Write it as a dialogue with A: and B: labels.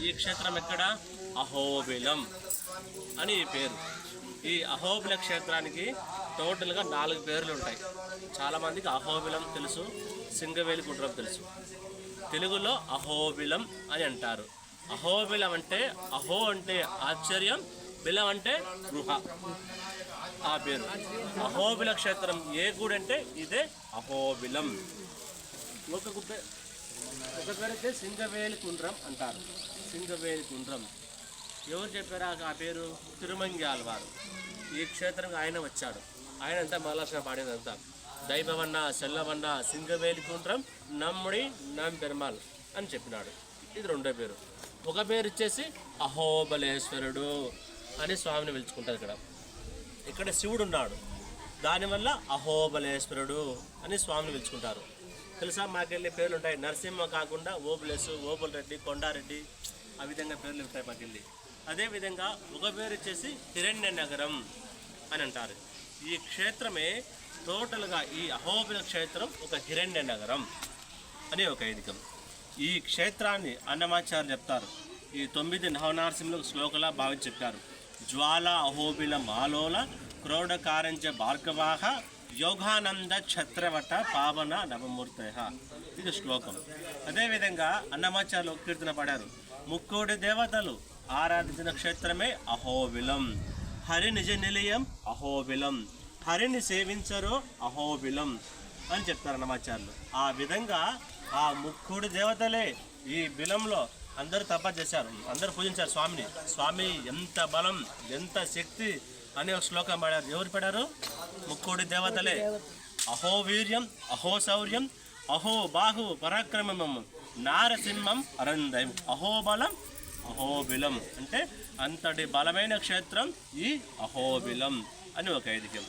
A: ఈ క్షేత్రం ఎక్కడ? అహోబిలం అని ఈ పేరు. ఈ అహోబిల క్షేత్రానికి టోటల్గా 4 పేర్లు ఉంటాయి. చాలామందికి అహోబిలం తెలుసు, సింగవేలి గుండ్రం తెలుసు. తెలుగులో అహోబిలం అని అంటారు. అహోబిలం అంటే అహో అంటే ఆశ్చర్యం, బిలం అంటే గృహ. ఆ పేరు అహోబిల క్షేత్రం ఏ గుడి అంటే ఇదే అహోబిలం. ఒక పేరు అయితే సింగవేలి కుండ్రం అంటారు. సింగవేలి కుండ్రం ఎవరు చెప్పారా ఆ పేరు? తిరుమంగ్యాల వారు. ఈ క్షేత్రంగా ఆయన వచ్చాడు. ఆయన అంతా మహాలక్ష్మి పాడినంతా దైవవన్న సెల్లవన్న సింగవేలి కుండ్రం నమ్ముడి పెరుమాల్ అని చెప్పినాడు. ఇది రెండో పేరు. ఒక పేరు వచ్చేసి అహోబలేశ్వరుడు అని స్వామిని పిలుచుకుంటారు. ఇక్కడ శివుడు ఉన్నాడు, దానివల్ల అహోబలేశ్వరుడు అని స్వామిని పిలుచుకుంటారు. తెలుసా, మాకెళ్ళి పేర్లు ఉంటాయి. నరసింహ కాకుండా ఓబులేసు, ఓబుల్ రెడ్డి, కొండారెడ్డి, ఆ విధంగా పేర్లు ఉంటాయి మాకెళ్ళి. అదేవిధంగా ఒక పేరు వచ్చేసి హిరణ్య నగరం అని అంటారు. ఈ క్షేత్రమే టోటల్గా ఈ అహోబిల క్షేత్రం ఒక హిరణ్య నగరం అని ఒక ఐదికం. ఈ క్షేత్రాన్ని అన్నమాచార్యులు చెప్తారు. ఈ 9 నవనారసింహులకు శ్లోకలా భావించి చెప్పారు. జ్వాల అహోబిల మాలోల క్రోడకారంచ భార్గవాహ యోగానంద ఛత్రవట పావన నవమూర్తయ. ఇది శ్లోకం. అదేవిధంగా అన్నమాచార్యులు కీర్తన పాడారు. ముక్కోడి దేవతలు ఆరాధించిన క్షేత్రమే అహోబిలం. హరి నిజ నిలయం అహోబిలం, హరిని సేవించరు అహోబిలం అని చెప్తారు అన్నమాచార్యులు. ఆ విధంగా ఆ ముక్కోడి దేవతలే ఈ బిలంలో అందరూ తపస్సు చేశారు, అందరూ పూజించారు స్వామిని. స్వామి ఎంత బలం, ఎంత శక్తి అనే ఒక శ్లోకం పాడారు. ఎవరు పాడారు? ముక్కోడి దేవతలే. అహో వీర్యం, అహో శౌర్యం, అహో బాహు పరాక్రమం, నారసింహం అరందయం, అహోబలం అహోబిలం అంటే అంతటి బలమైన క్షేత్రం ఈ అహోబిలం అని ఒక ఐదికం.